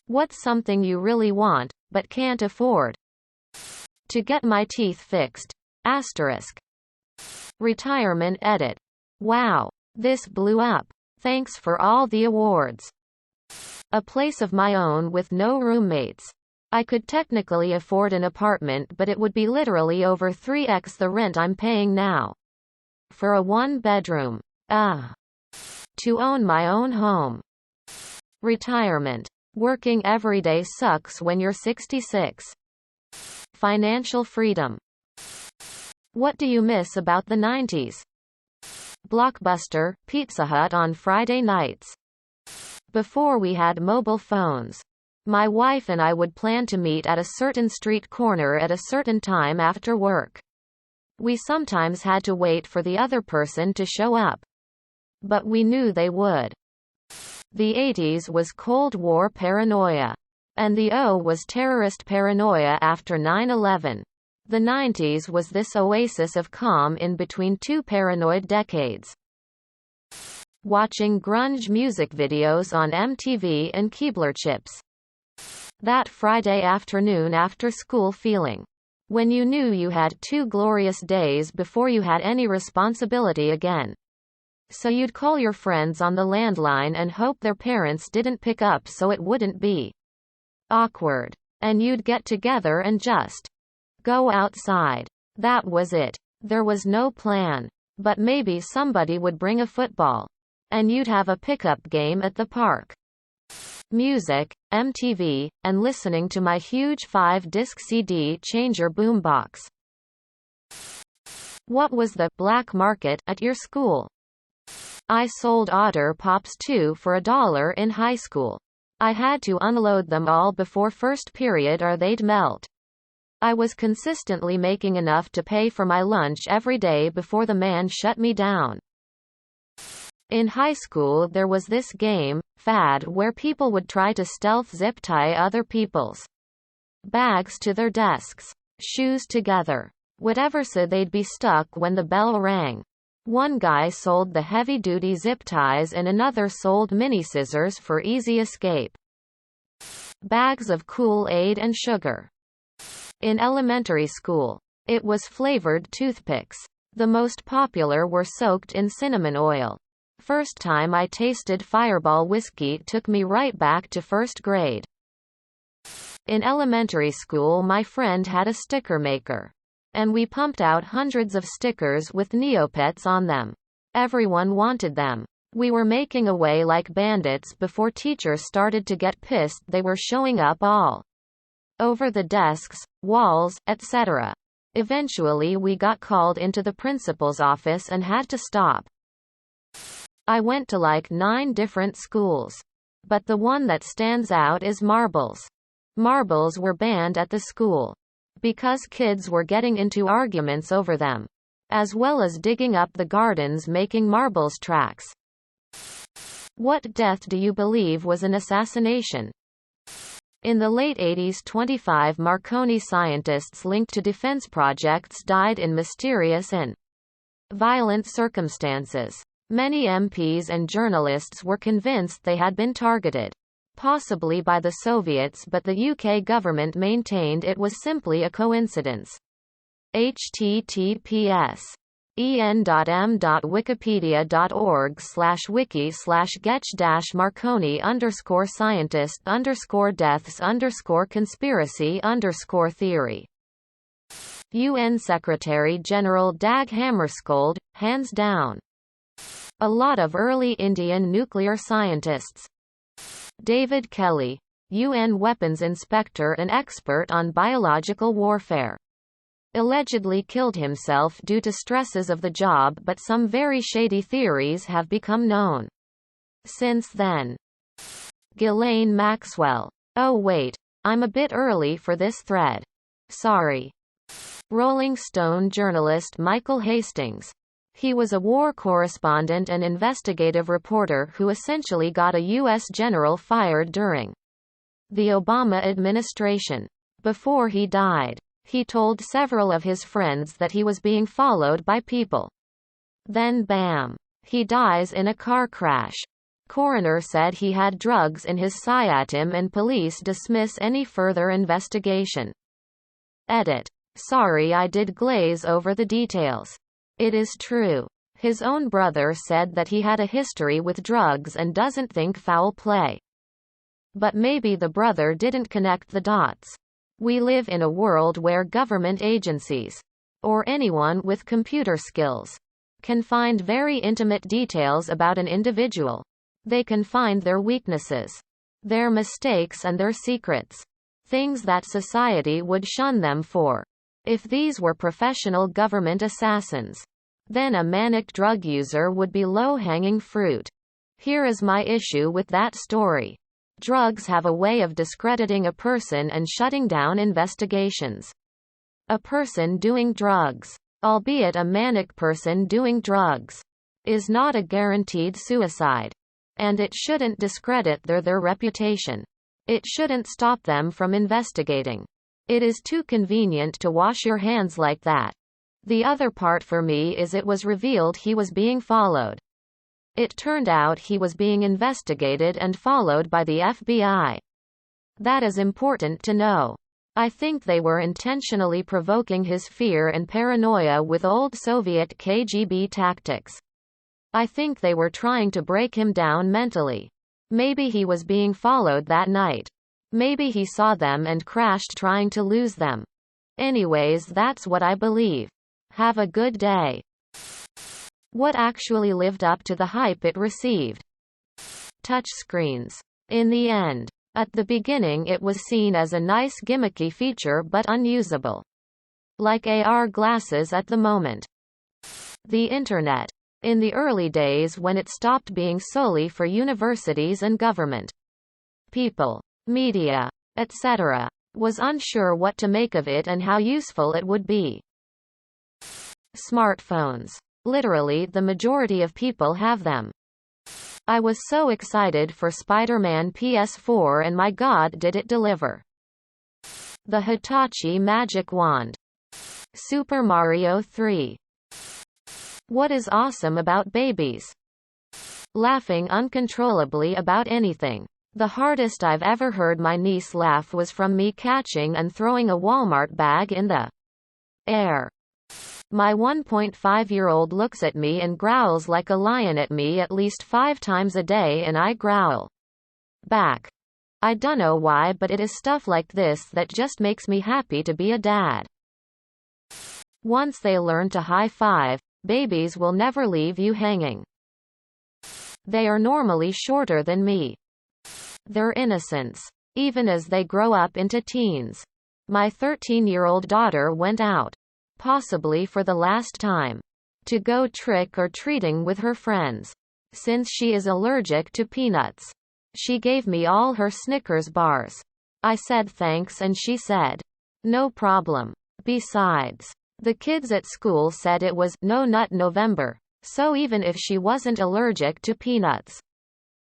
What's something you really want, but can't afford? To get my teeth fixed. Asterisk. Retirement edit. Wow. This blew up. Thanks for all the awards. A place of my own with no roommates. I could technically afford an apartment, but it would be literally over 3x the rent I'm paying now. For a one-bedroom. To own my own home. Retirement. Working every day sucks when you're 66. Financial freedom. What do you miss about the 90s? Blockbuster, Pizza Hut on Friday nights. Before we had mobile phones, my wife and I would plan to meet at a certain street corner at a certain time after work. We sometimes had to wait for the other person to show up. But we knew they would. The 80s was Cold War paranoia. And the O was terrorist paranoia after 9/11. The 90s was this oasis of calm in between two paranoid decades. Watching grunge music videos on MTV and Keebler chips. That Friday afternoon after school feeling. When you knew you had 2 glorious days before you had any responsibility again. So you'd call your friends on the landline and hope their parents didn't pick up so it wouldn't be awkward. And you'd get together and just go outside. That was it. There was no plan. But maybe somebody would bring a football. And you'd have a pickup game at the park. Music, MTV, and listening to my huge 5-disc CD changer boombox. What was the black market at your school? I sold Otter Pops 2 for $1 in high school. I had to unload them all before first period or they'd melt. I was consistently making enough to pay for my lunch every day before the man shut me down. In high school there was this game, fad, where people would try to stealth zip tie other people's bags to their desks, shoes together, whatever, so they'd be stuck when the bell rang. One guy sold the heavy-duty zip ties and another sold mini scissors for easy escape. Bags of Kool-Aid and sugar. In elementary school, it was flavored toothpicks. The most popular were soaked in cinnamon oil. First time I tasted Fireball whiskey took me right back to first grade. In elementary school my friend had a sticker maker. And we pumped out hundreds of stickers with Neopets on them. Everyone wanted them. We were making away like bandits before teachers started to get pissed they were showing up all over the desks, walls, etc. Eventually we got called into the principal's office and had to stop. I went to like 9 different schools. But the one that stands out is marbles. Marbles were banned at the school. Because kids were getting into arguments over them. As well as digging up the gardens making marbles tracks. What death do you believe was an assassination? In the late 80s 25 Marconi scientists linked to defense projects died in mysterious and violent circumstances. Many MPs and journalists were convinced they had been targeted. Possibly by the Soviets, but the UK government maintained it was simply a coincidence. https://wiki/getch-marconi_scientist_deaths_conspiracy_theory. UN Secretary General Dag Hammarskjöld, hands down. A lot of early Indian nuclear scientists. David Kelly, UN weapons inspector and expert on biological warfare. Allegedly killed himself due to stresses of the job, but some very shady theories have become known since then. Ghislaine Maxwell. Oh wait, I'm a bit early for this thread. Sorry. Rolling Stone journalist Michael Hastings. He was a war correspondent and investigative reporter who essentially got a U.S. general fired during the Obama administration. Before he died, he told several of his friends that he was being followed by people. Then bam! He dies in a car crash. Coroner said he had drugs in his sciatim and police dismiss any further investigation. Edit. Sorry I did glaze over the details. It is true. His own brother said that he had a history with drugs and doesn't think foul play. But maybe the brother didn't connect the dots. We live in a world where government agencies, or anyone with computer skills, can find very intimate details about an individual. They can find their weaknesses, their mistakes and their secrets. Things that society would shun them for. If these were professional government assassins, then a manic drug user would be low-hanging fruit. Here is my issue with that story. Drugs have a way of discrediting a person and shutting down investigations. A person doing drugs, albeit a manic person doing drugs, is not a guaranteed suicide. And it shouldn't discredit their reputation. It shouldn't stop them from investigating. It is too convenient to wash your hands like that. The other part for me is it was revealed he was being followed. It turned out he was being investigated and followed by the FBI. That is important to know. I think they were intentionally provoking his fear and paranoia with old Soviet KGB tactics. I think they were trying to break him down mentally. Maybe he was being followed that night. Maybe he saw them and crashed trying to lose them. Anyways, that's what I believe. Have a good day. What actually lived up to the hype it received? Touchscreens. In the end. At the beginning it was seen as a nice gimmicky feature but unusable. Like AR glasses at the moment. The Internet. In the early days when it stopped being solely for universities and government. People, media, etc., was unsure what to make of it and how useful it would be. Smartphones. Literally the majority of people have them. I was so excited for Spider-Man PS4 and my god did it deliver. The Hitachi Magic Wand. Super Mario 3. What is awesome about babies? Laughing uncontrollably about anything. The hardest I've ever heard my niece laugh was from me catching and throwing a Walmart bag in the air. My 1.5-year-old looks at me and growls like a lion at me at least 5 times a day and I growl back. I dunno why, but it is stuff like this that just makes me happy to be a dad. Once they learn to high-five, babies will never leave you hanging. They are normally shorter than me. Their innocence. Even as they grow up into teens. My 13-year-old daughter went out, possibly for the last time, to go trick-or-treating with her friends. Since she is allergic to peanuts, she gave me all her Snickers bars. I said thanks and she said, no problem. Besides, the kids at school said it was No Nut November, so even if she wasn't allergic to peanuts,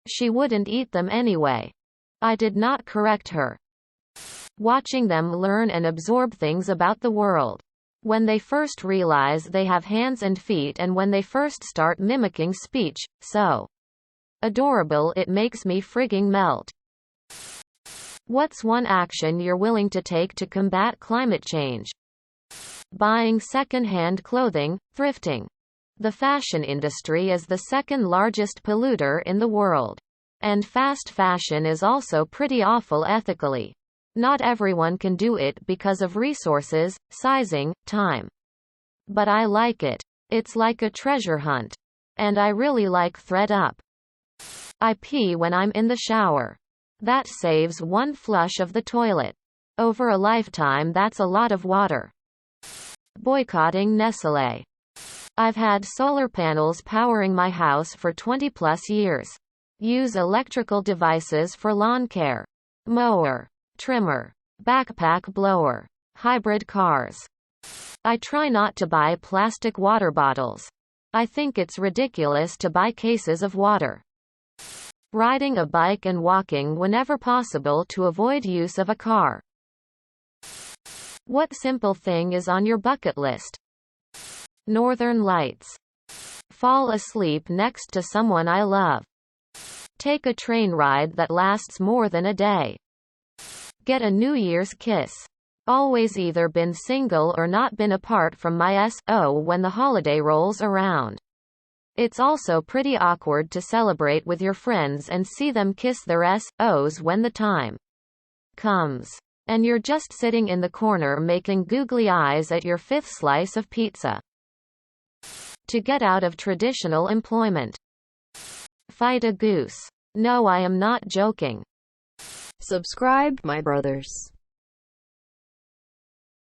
she wouldn't eat them anyway. I did not correct her. Watching them learn and absorb things about the world. When they first realize they have hands and feet and when they first start mimicking speech, so adorable it makes me frigging melt. What's one action you're willing to take to combat climate change? Buying second-hand clothing, thrifting. The fashion industry is the second largest polluter in the world. And fast fashion is also pretty awful ethically. Not everyone can do it because of resources, sizing, time. But I like it. It's like a treasure hunt. And I really like ThredUp. I pee when I'm in the shower. That saves one flush of the toilet. Over a lifetime that's a lot of water. Boycotting Nestlé. I've had solar panels powering my house for 20 plus years. Use electrical devices for lawn care. Mower. Trimmer. Backpack blower. Hybrid cars. I try not to buy plastic water bottles. I think it's ridiculous to buy cases of water. Riding a bike and walking whenever possible to avoid use of a car. What simple thing is on your bucket list? Northern Lights. Fall asleep next to someone I love. Take a train ride that lasts more than a day. Get a New Year's kiss. Always either been single or not been apart from my S.O. when the holiday rolls around. It's also pretty awkward to celebrate with your friends and see them kiss their S.O.s when the time comes. And you're just sitting in the corner making googly eyes at your fifth slice of pizza. To get out of traditional employment. Fight a goose. No, I am not joking. Subscribe, my brothers.